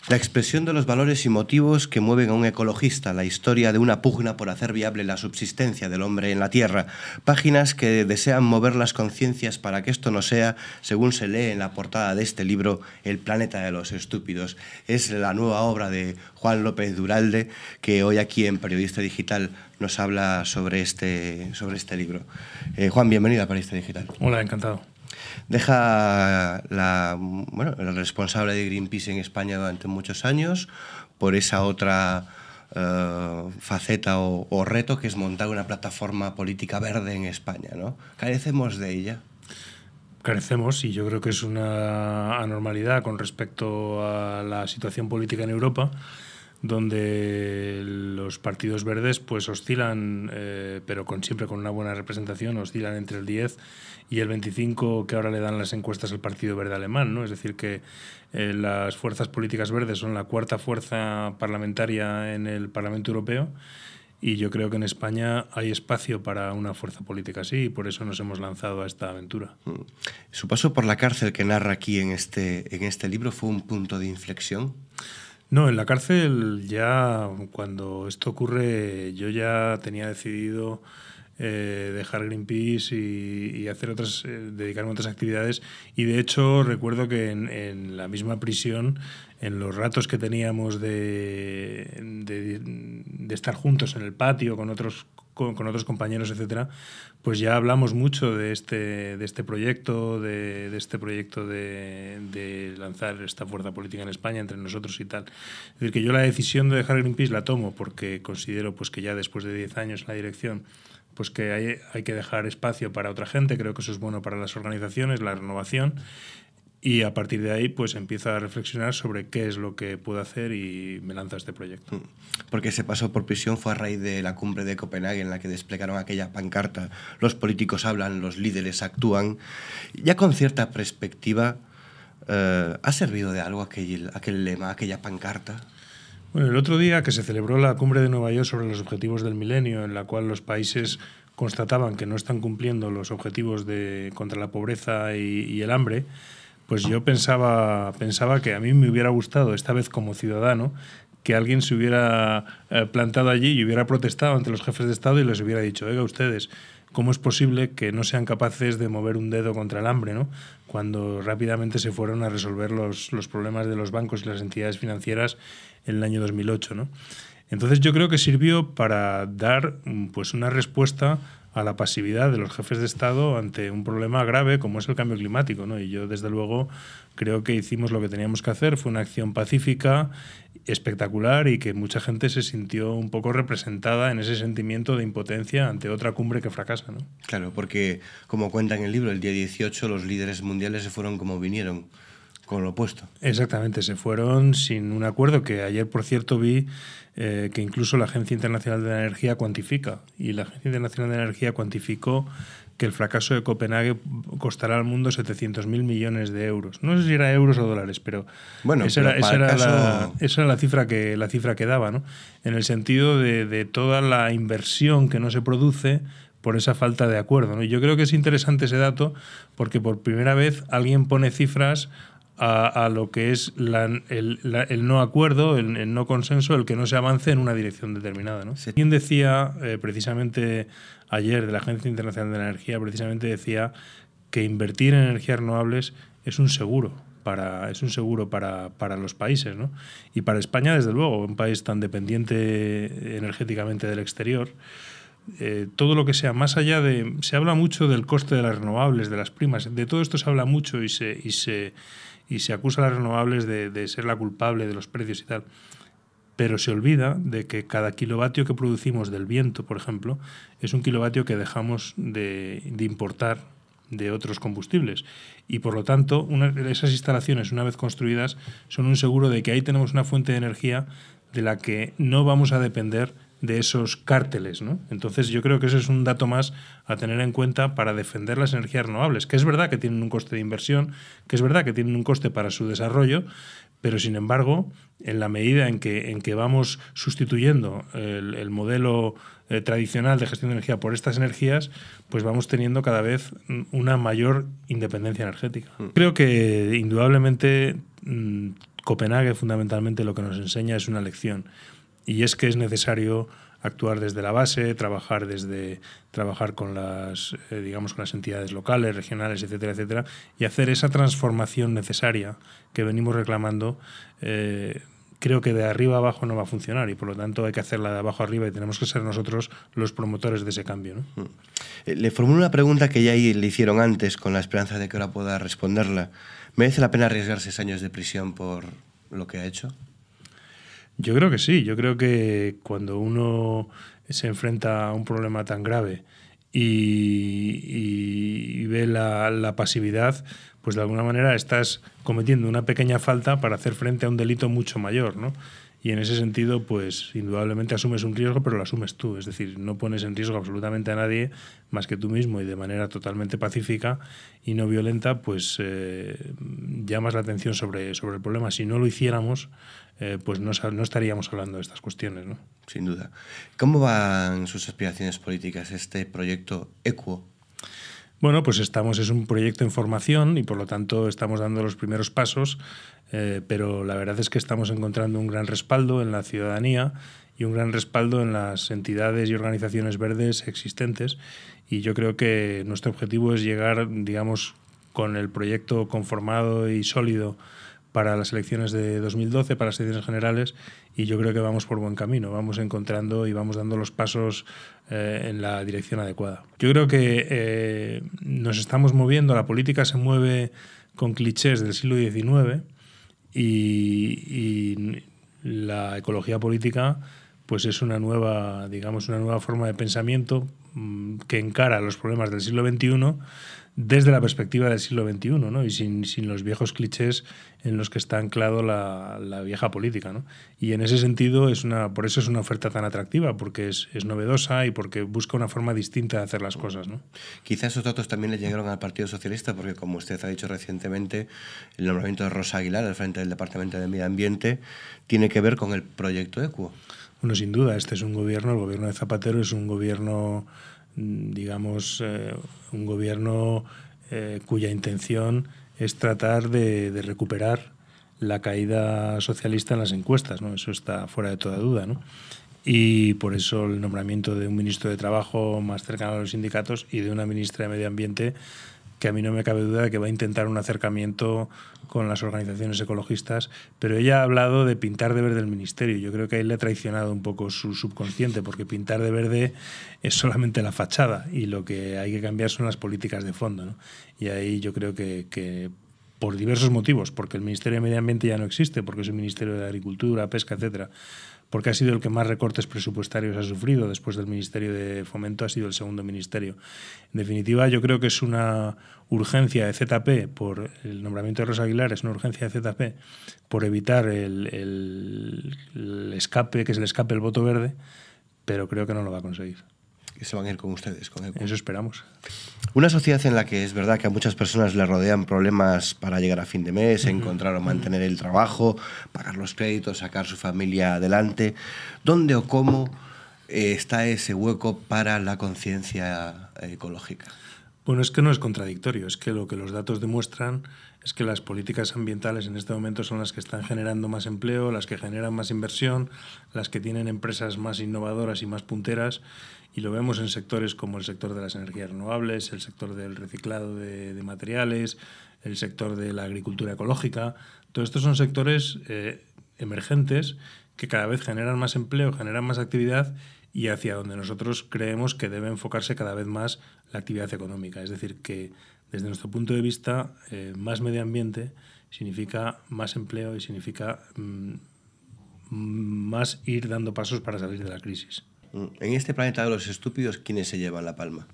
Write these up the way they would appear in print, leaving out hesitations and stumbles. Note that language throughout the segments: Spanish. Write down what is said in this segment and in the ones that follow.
La expresión de los valores y motivos que mueven a un ecologista, la historia de una pugna por hacer viable la subsistencia del hombre en la Tierra, páginas que desean mover las conciencias para que esto no sea, según se lee en la portada de este libro, El planeta de los estúpidos. Es la nueva obra de Juan López Duralde, que hoy aquí en Periodista Digital nos habla sobre este libro. Juan, bienvenido a Periodista Digital. Hola, encantado. Deja el responsable de Greenpeace en España durante muchos años por esa otra faceta o reto que es montar una plataforma política verde en España, ¿no? ¿Carecemos de ella? Carecemos, y yo creo que es una anormalidad con respecto a la situación política en Europa, donde los partidos verdes pues oscilan, pero siempre con una buena representación, oscilan entre el 10 y el 25 que ahora le dan las encuestas al Partido Verde alemán, ¿no? Es decir, que las fuerzas políticas verdes son la cuarta fuerza parlamentaria en el Parlamento Europeo, y yo creo que en España hay espacio para una fuerza política así, y por eso nos hemos lanzado a esta aventura. Su paso por la cárcel que narra aquí en este libro fue un punto de inflexión. No, en la cárcel ya, cuando esto ocurre, yo ya tenía decidido dejar Greenpeace y hacer dedicarme a otras actividades, y de hecho recuerdo que en la misma prisión, en los ratos que teníamos de estar juntos en el patio con otros compañeros, etcétera, pues ya hablamos mucho de este proyecto, de lanzar esta fuerza política en España entre nosotros y tal. Es decir, que yo la decisión de dejar Greenpeace la tomo porque considero pues que ya después de 10 años en la dirección, pues que hay que dejar espacio para otra gente. Creo que eso es bueno para las organizaciones, la renovación. Y a partir de ahí pues empiezo a reflexionar sobre qué es lo que puedo hacer y me lanzo a este proyecto. Porque ese paso por prisión fue a raíz de la cumbre de Copenhague en la que desplegaron aquella pancarta: los políticos hablan, los líderes actúan. Ya con cierta perspectiva, ¿ha servido de algo aquel lema, aquella pancarta? Bueno, el otro día que se celebró la cumbre de Nueva York sobre los objetivos del milenio, en la cual los países constataban que no están cumpliendo los objetivos contra la pobreza y el hambre, pues yo pensaba que a mí me hubiera gustado, esta vez como ciudadano, que alguien se hubiera plantado allí y hubiera protestado ante los jefes de Estado y les hubiera dicho: oiga, ustedes, ¿cómo es posible que no sean capaces de mover un dedo contra el hambre, ¿no? Cuando rápidamente se fueron a resolver los problemas de los bancos y las entidades financieras en el año 2008, ¿no? Entonces yo creo que sirvió para dar pues una respuesta a la pasividad de los jefes de Estado ante un problema grave como es el cambio climático, ¿no? Y yo, desde luego, creo que hicimos lo que teníamos que hacer. Fue una acción pacífica, espectacular, y que mucha gente se sintió un poco representada en ese sentimiento de impotencia ante otra cumbre que fracasa, ¿no? Claro, porque, como cuenta en el libro, el día 18 los líderes mundiales se fueron como vinieron, con lo opuesto. Exactamente, se fueron sin un acuerdo, que ayer, por cierto, vi que incluso la Agencia Internacional de la Energía cuantifica, y la Agencia Internacional de la Energía cuantificó que el fracaso de Copenhague costará al mundo 700.000 millones de euros. No sé si era euros o dólares, pero bueno, esa era la cifra que daba, ¿no? En el sentido de toda la inversión que no se produce por esa falta de acuerdo, ¿no? Y yo creo que es interesante ese dato porque por primera vez alguien pone cifras a lo que es el no acuerdo, el no consenso, el que no se avance en una dirección determinada, ¿no? Sí. Quien decía, precisamente ayer, de la Agencia Internacional de la Energía, precisamente decía que invertir en energías renovables es un seguro para los países, ¿no? Y para España, desde luego, un país tan dependiente energéticamente del exterior, todo lo que sea más allá de... Se habla mucho del coste de las renovables, de las primas, de todo esto se habla mucho y se acusa a las renovables de ser la culpable de los precios y tal. Pero se olvida de que cada kilovatio que producimos del viento, por ejemplo, es un kilovatio que dejamos de importar de otros combustibles. Y por lo tanto, esas instalaciones, una vez construidas, son un seguro de que ahí tenemos una fuente de energía de la que no vamos a depender de esos cárteles, ¿no? Entonces yo creo que ese es un dato más a tener en cuenta para defender las energías renovables, que es verdad que tienen un coste de inversión, que es verdad que tienen un coste para su desarrollo, pero sin embargo, en la medida en que vamos sustituyendo el modelo tradicional de gestión de energía por estas energías, pues vamos teniendo cada vez una mayor independencia energética. Creo que indudablemente Copenhague fundamentalmente lo que nos enseña es una lección, y es que es necesario actuar desde la base, trabajar con las digamos con las entidades locales, regionales, etcétera, etcétera, y hacer esa transformación necesaria que venimos reclamando. Creo que de arriba a abajo no va a funcionar, y por lo tanto hay que hacerla de abajo arriba, y tenemos que ser nosotros los promotores de ese cambio, ¿no? Le formulo una pregunta que ya le hicieron antes, con la esperanza de que ahora pueda responderla. ¿Merece la pena arriesgar 6 años de prisión por lo que ha hecho? Yo creo que sí. Yo creo que cuando uno se enfrenta a un problema tan grave y ve la pasividad, pues de alguna manera estás cometiendo una pequeña falta para hacer frente a un delito mucho mayor, ¿no? Y en ese sentido, pues indudablemente asumes un riesgo, pero lo asumes tú. Es decir, no pones en riesgo absolutamente a nadie más que tú mismo, y de manera totalmente pacífica y no violenta, pues llamas la atención sobre el problema. Si no lo hiciéramos, pues no estaríamos hablando de estas cuestiones, ¿no? Sin duda. ¿Cómo van sus aspiraciones políticas, este proyecto Equo? Bueno, pues es un proyecto en formación, y por lo tanto estamos dando los primeros pasos, pero la verdad es que estamos encontrando un gran respaldo en la ciudadanía y un gran respaldo en las entidades y organizaciones verdes existentes, y yo creo que nuestro objetivo es llegar, digamos, con el proyecto conformado y sólido para las elecciones de 2012, para las elecciones generales, y yo creo que vamos por buen camino, vamos encontrando y vamos dando los pasos en la dirección adecuada. Yo creo que nos estamos moviendo, la política se mueve con clichés del siglo XIX, y la ecología política pues es una nueva forma de pensamiento que encara los problemas del siglo XXI desde la perspectiva del siglo XXI, ¿no? Y sin los viejos clichés en los que está anclado la vieja política, ¿no? Y en ese sentido por eso es una oferta tan atractiva, porque es novedosa y porque busca una forma distinta de hacer las cosas, ¿no? Quizás esos datos también le llegaron al Partido Socialista, porque como usted ha dicho recientemente, el nombramiento de Rosa Aguilar al frente del Departamento de Medio Ambiente tiene que ver con el proyecto Equo. Bueno, sin duda, este es el gobierno de Zapatero es un gobierno, digamos, un gobierno cuya intención es tratar de recuperar la caída socialista en las encuestas, ¿no? Eso está fuera de toda duda, ¿no? Y por eso el nombramiento de un ministro de Trabajo más cercano a los sindicatos y de una ministra de Medio Ambiente que a mí no me cabe duda de que va a intentar un acercamiento con las organizaciones ecologistas, pero ella ha hablado de pintar de verde el ministerio. Yo creo que ahí le ha traicionado un poco su subconsciente, porque pintar de verde es solamente la fachada y lo que hay que cambiar son las políticas de fondo, ¿no? Y ahí yo creo que por diversos motivos, porque el Ministerio de Medio Ambiente ya no existe, porque es un Ministerio de Agricultura, Pesca, etcétera, porque ha sido el que más recortes presupuestarios ha sufrido. Después del Ministerio de Fomento ha sido el segundo ministerio. En definitiva, yo creo que es una urgencia de ZP por el nombramiento de Rosa Aguilar, es una urgencia de ZP por evitar el escape, que es el escape del voto verde, pero creo que no lo va a conseguir. Que se van a ir con ustedes, con Equo. Eso esperamos. Una sociedad en la que es verdad que a muchas personas le rodean problemas para llegar a fin de mes, encontrar o mantener el trabajo, pagar los créditos, sacar su familia adelante. ¿Dónde o cómo está ese hueco para la conciencia ecológica? Bueno, es que no es contradictorio, es que lo que los datos demuestran es que las políticas ambientales en este momento son las que están generando más empleo, las que generan más inversión, las que tienen empresas más innovadoras y más punteras, y lo vemos en sectores como el sector de las energías renovables, el sector del reciclado de materiales, el sector de la agricultura ecológica. Todos estos son sectores emergentes que cada vez generan más empleo, generan más actividad, y hacia donde nosotros creemos que debe enfocarse cada vez más la actividad económica. Es decir, que desde nuestro punto de vista, más medio ambiente significa más empleo y significa más ir dando pasos para salir de la crisis. En este planeta de los estúpidos, ¿quiénes se llevan la palma?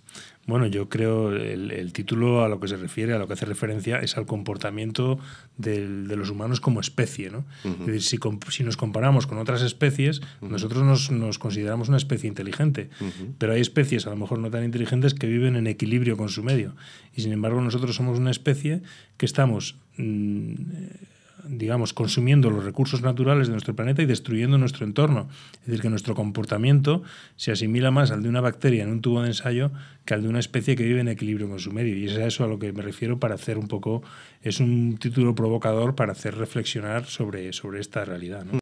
Bueno, yo creo el título a lo que se refiere, a lo que hace referencia, es al comportamiento de los humanos como especie, ¿no? Es decir, si nos comparamos con otras especies, nosotros nos consideramos una especie inteligente, pero hay especies a lo mejor no tan inteligentes que viven en equilibrio con su medio. Y sin embargo nosotros somos una especie que estamos digamos, consumiendo los recursos naturales de nuestro planeta y destruyendo nuestro entorno. Es decir, que nuestro comportamiento se asimila más al de una bacteria en un tubo de ensayo que al de una especie que vive en equilibrio con su medio. Y es a eso a lo que me refiero para hacer un poco... Es un título provocador para hacer reflexionar sobre esta realidad, ¿no?